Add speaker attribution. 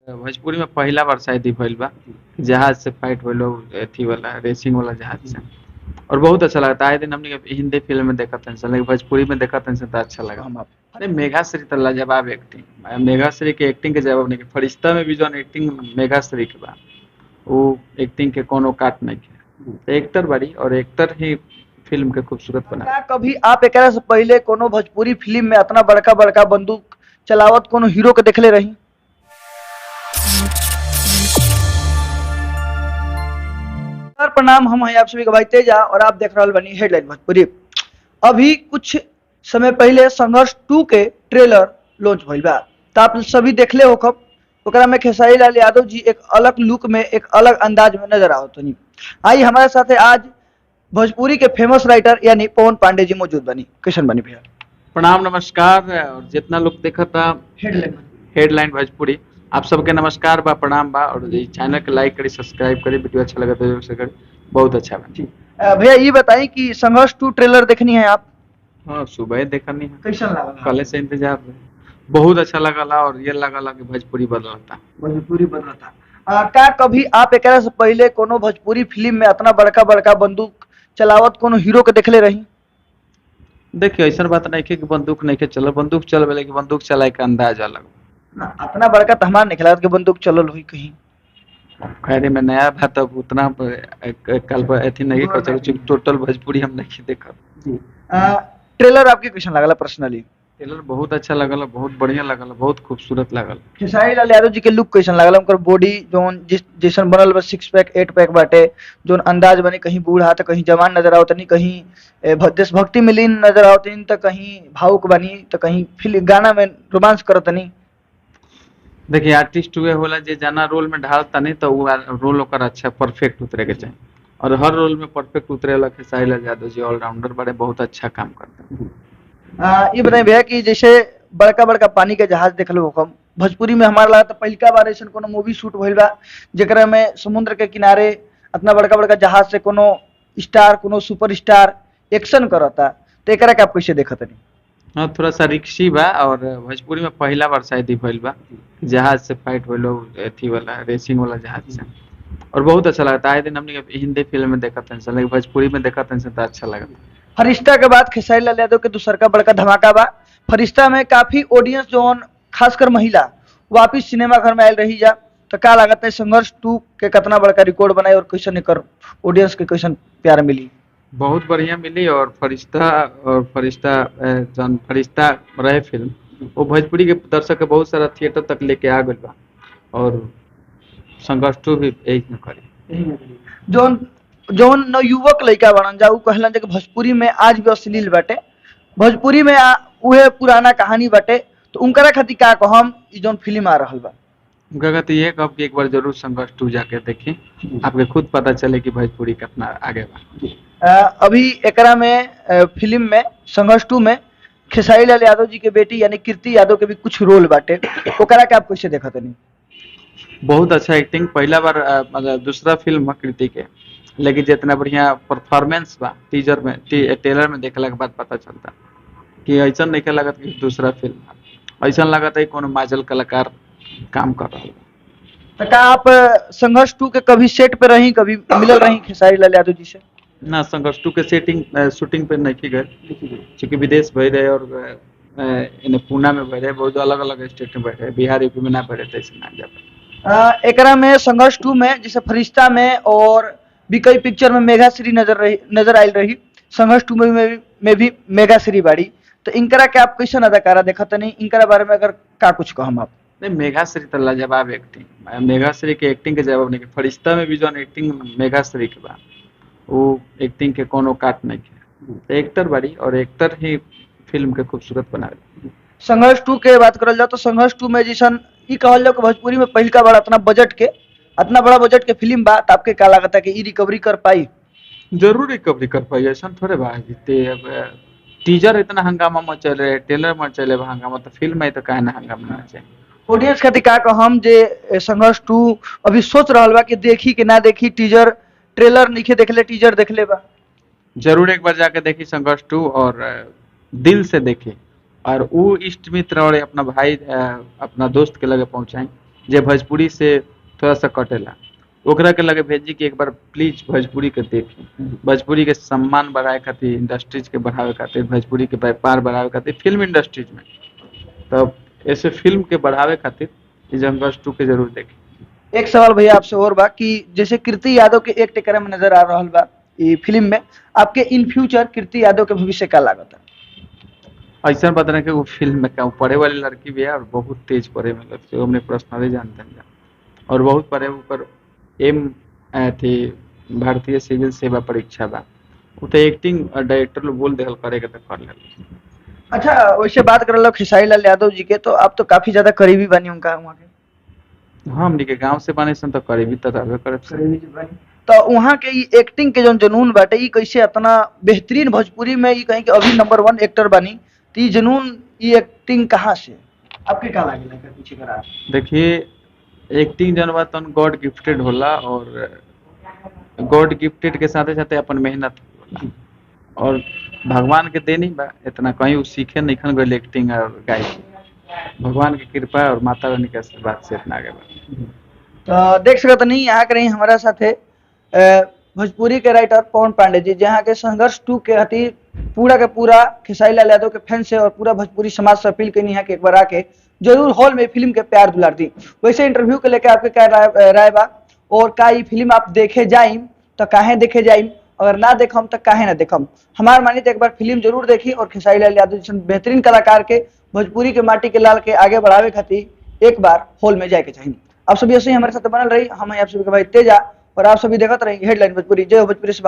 Speaker 1: भोजपुरी में पहला बार शायद ही भइल बा। जहाज से फाइट भइल अथी वाला रेसिंग वाला जहाज से। और बहुत अच्छा लगता है। आए दिन हमने हिंदी फिल्म में देखा था लेकिन भोजपुरी में देखा था तो अच्छा लगा।
Speaker 2: हम आप
Speaker 1: अरे मेघाश्री तो लाजवाब एक्टिंग। मेघाश्री के एक्टिंग के जवाब नहीं। फरिश्ता में भी जो एक्टिंग मेघाश्री के बा वो एक्टिंग के कोनो काट नहीं के। तो एक्टर बड़ी और एक्टर ही फिल्म के खूबसूरत बना।
Speaker 2: का कभी आप एकरा से पहले कोनो भोजपुरी फिल्म में इतना बड़का बड़का बंदूक चलावत कोनो हीरो के देखले रही? सर प्रणाम, हम हैं आप सभी का भाई तेजा और आप देख रहे बनी हेडलाइन भोजपुरी। अभी कुछ समय पहले संघर्ष 2 के ट्रेलर लॉन्च भइल बा, तो आप सभी देखले हो कब। ओकरा में खेसारी लाल यादव जी एक अलग लुक में एक अलग अंदाज में नजर आवत नहीं। आई हमारे साथ है आज भोजपुरी के फेमस राइटर यानी पवन पांडे जी मौजूद बनी। कैसन बनी भैया?
Speaker 1: प्रणाम नमस्कार। और जितना लोग देखा था हेडलाइन भोजपुरी आप सबके नमस्कार बा प्रणाम बा। और ये चैनल के लाइक करी सब्सक्राइब करी वीडियो अच्छा लगा तो जरूर से करी। बहुत अच्छा बा।
Speaker 2: भैया ये बताइए कि संघर्ष 2 ट्रेलर देखनी है आप?
Speaker 1: हाँ सुबह देखा नहीं है।
Speaker 2: कैसन लगा?
Speaker 1: कल से इंतजार है। बहुत अच्छा लगा और ये लगा कि भोजपुरी बदलता।
Speaker 2: भोजपुरी बदलता। का कभी आप एकरा से पहले कोनो भोजपुरी फिल्म में इतना बड़का बड़का बंदूक चलावत कोनो हीरो के देखले रही?
Speaker 1: देखिए ऐसा बात नहीं कि बंदूक नहीं के चल बंदूक चल लेकिन बंदूक चलाए के अंदाज अलग।
Speaker 2: ना इतना बड़का तो हमार नहीं खिलावत के बंदूक चलल हुई कहीं।
Speaker 1: खैर में नया था तब उतना कल अथी नहीं कर चलो टोटल भोजपुरी हम नहीं देखा।
Speaker 2: जी ट्रेलर आपके कैसन लगला पर्सनली?
Speaker 1: ट्रेलर बहुत अच्छा लगल बहुत बढ़िया लगल बहुत खूबसूरत लगल।
Speaker 2: खेसारी लाल यादव जी के लुक कैसन लगला? उनकर बॉडी जोन जिस जैसन बनल बा 6 पैक 8 पैक बाटे, जोन अंदाज बनी कहीं बूढ़ा तो कहीं जवान नजर आवत नहीं, कहीं देशभक्ति में लीन नजर आवत नहीं, तो कहीं भावुक बनी तो कहीं फिल्म गाना में रोमांस करत नहीं।
Speaker 1: देखिए आर्टिस्ट हुए होला जे जाना रोल में ढालता नहीं तो वो रोल ओकर अच्छा परफेक्ट उतरे के चाहिए। और हर रोल में परफेक्ट उतरे वाला खेसारी लाल यादव जी ऑलराउंडर बड़े बहुत अच्छा काम करते हैं।
Speaker 2: ये बताइए भैया कि जैसे बड़का बड़का पानी के जहाज देखल हो हम भोजपुरी में हमारा लगा तो पहलका बार ऐसा कोनो मूवी शूट भइल बा जेकरा में समुद्र के किनारे इतना बड़का बड़का जहाज से कोनो स्टार कोनो सुपर स्टार एक्शन करता, तो एकरा के आप कैसे देखत नहीं?
Speaker 1: हाँ थोड़ा सा रिक्शी बा और भोजपुरी में पहला बार शायद ही भइल बा। जहाज से फाइट भइल अथी वाला रेसिंग वाला जहाज से। और बहुत अच्छा लगता है। आए दिन हमने हिंदी फिल्म में देखा था लेकिन भोजपुरी में देखा था तो अच्छा लगा।
Speaker 2: फरिश्ता के बाद खेसारी लाल यादव के दूसर का बड़का धमाका बा। फरिश्ता में काफी ऑडियंस जोन खासकर महिला वापिस सिनेमा घर में आयल रही जा, तो का लागत है संघर्ष 2 के कितना बड़का रिकॉर्ड बनाई और कैसन एकर ऑडियंस के कैसन प्यार मिली?
Speaker 1: बहुत बढ़िया मिली। और फरिश्ता जौन फरिश्ता रहे फिल्म वो भोजपुरी के दर्शक के बहुत सारा थिएटर तक लेके आ गइल बा। और संघर्ष 2 भी यही में करी।
Speaker 2: जोन जोन नवयुवक लड़का बनन जा उ कहलन जे कि भोजपुरी में आज भी अश्लील बाटे, भोजपुरी में उहे पुराना कहानी बाटे, तो उनकरा खातिर का कहम ई जोन फिल्म आ रहल बा?
Speaker 1: उनका कहते ये कब कि एक बार जरूर संघर्ष 2 जाके देखें आपके खुद पता चले कि भोजपुरी कितना आगे बा।
Speaker 2: अभी एकरा में फिल्म में संघर्ष 2 में खेसारी लाल यादव जी के बेटी यानी कीर्ति यादव के भी कुछ रोल बाटे, ओकरा के आप कैसे देखत नहीं?
Speaker 1: बहुत अच्छा एक्टिंग पहला बार मतलब दूसरा फिल्म कृति के लेकिन जितना बढ़िया परफॉर्मेंस बा टीजर में ट्रेलर में देखला के बाद पता चलता कि ऐसा नहीं लगत कि दूसरा फिल्म ऐसा लगता है कोनो माजल कलाकार काम कर रहा है।
Speaker 2: तो का आप संघर्ष 2 के कभी सेट पे रही कभी मिलल रही खेसारी लाल यादव जी से?
Speaker 1: ना संघर्ष 2 के शूटिंग पे नहीं गए क्योंकि विदेश भय रहे और इन्हें पूना में भय रहे बहुत अलग अलग स्टेट में बैठे बिहार यूपी में ना भय रहे ऐसे ना जा
Speaker 2: एकरा में संघर्ष 2 में जैसे फरिश्ता में और भी कई पिक्चर में मेघाश्री नजर आयल रही, संघर्ष 2 में भी मेघाश्री बाड़ी, तो इनकरा के आप कैसन अदाकारा देखत नहीं? इनकरा बारे में अगर का कुछ कहम आप?
Speaker 1: नहीं मेघाश्री तो लाजवाब एक्टिंग। मेघाश्री के एक्टिंग के जवाब नहीं। फरिश्ता में भी जो एक्टिंग मेघाश्री के बा वो एक्टिंग के कोनो काट नहीं के। एक्टर बड़ी और एक्टर ही फिल्म के खूबसूरत बनावे।
Speaker 2: संघर्ष 2 के बात करल जाए तो संघर्ष 2 में जैसन ई कहल जाओ कि भोजपुरी में पहलका बड़ा इतना बड़ा बजट के फिल्म बा, तो आपके का लागत है कि ई रिकवरी कर पाई?
Speaker 1: जरूर रिकवरी कर पाई ऐसा थोड़े बा। टीजर इतना हंगामा मचल रहे ट्रेलर मचल रहे हंगामा तो फिल्म में तो काहे ना हंगामा ना चाहिए।
Speaker 2: ऑडियंस खातिर का कहम जे संघर्ष 2 अभी सोच रहल बा कि देखी कि ना देखी, टीजर ट्रेलर नहीं देखले टीजर देखले बा?
Speaker 1: जरूर एक बार जाके देखी संघर्ष 2 और दिल से देखी और वो इष्ट मित्र और अपना भाई अपना दोस्त के लगे पहुंचाएं जे भोजपुरी से थोड़ा सा कटेला ओकरा के लगे भेजी कि एक बार प्लीज भोजपुरी के देखी, भोजपुरी के सम्मान बढ़ाए खातिर, इंडस्ट्रीज के बढ़ावे खातिर, भोजपुरी के व्यापार बढ़ावे खातिर, फिल्म इंडस्ट्रीज में, तब ऐसे फिल्म के बढ़ावे खातिर ई जंगल 2 के जरूर देखी।
Speaker 2: एक सवाल भैया आपसे और बा कि जैसे कीर्ति यादव के एक टेकरा में नजर आ रहा बा ई फिल्म में, आपके इन फ्यूचर कीर्ति यादव के भविष्य का लागत है?
Speaker 1: ऐसा बता रहे कि वो फिल्म में क्या पढ़े वाली लड़की भी है और बहुत तेज पढ़े में लगती है, हमने पर्सनली जानते हैं और बहुत पढ़े ऊपर एम थी भारतीय सिविल सेवा परीक्षा बा, वो तो एक्टिंग डायरेक्टर लोग बोल देहल करे के तो कर ले।
Speaker 2: अच्छा, वैसे बात कर लो खेसारी लाल यादव जी के, तो आप तो काफी ज्यादा करीबी बनी उनका वहाँ के।
Speaker 1: हाँ हमनी के गांव से बने सन तो करीबी तो रहबे करे से।
Speaker 2: तो वहाँ के ई एक्टिंग के जौन जुनून बाटे ई कैसे इतना बेहतरीन भोजपुरी में ई कहीं कि अभी नंबर 1 एक्टर बनी, तो ई जुनून ई एक्टिंग कहाँ से आपके का लागेला एकर पीछे का राज?
Speaker 1: देखिए एक्टिंग जन बा तन गॉड गिफ्टेड होला और गॉड गिफ्टेड के साथे साथे अपन मेहनत होला और भगवान के देनी बा, इतना कहीं उ सीखे नहीं गए एक्टिंग और गायकी, भगवान की कृपा और माता रानी के आशीर्वाद से इतना आगे बा।
Speaker 2: तो देख सकत नहीं यहाँ के रही हमारा साथे भोजपुरी के राइटर पवन पांडे जी, जहाँ के संघर्ष 2 के हती पूरा के पूरा खेसारी लाल यादव के फैन से और पूरा भोजपुरी समाज से अपील करी है कि एक बार आके जरूर हॉल में फिल्म के प्यार दुलार दी। वैसे इंटरव्यू के लेके आपके क्या राय बा, और का ये फिल्म आप देखे जाइम तो काहे देखे जाइम, अगर ना देखम तो काहे ना देखम? हमार मानी तो एक बार फिल्म जरूर देखी और खेसारी लाल यादव जैसे बेहतरीन कलाकार के भोजपुरी के माटी के लाल के आगे बढ़ावे खातिर एक बार हॉल में जाए के चाहिए। आप सभी ऐसे ही हमारे साथ बनल रही, हम हैं आप सभी के भाई तेजा, और आप सभी देखते रहिए हेडलाइन भोजपुरी। जय हो भोजपुरी से बात।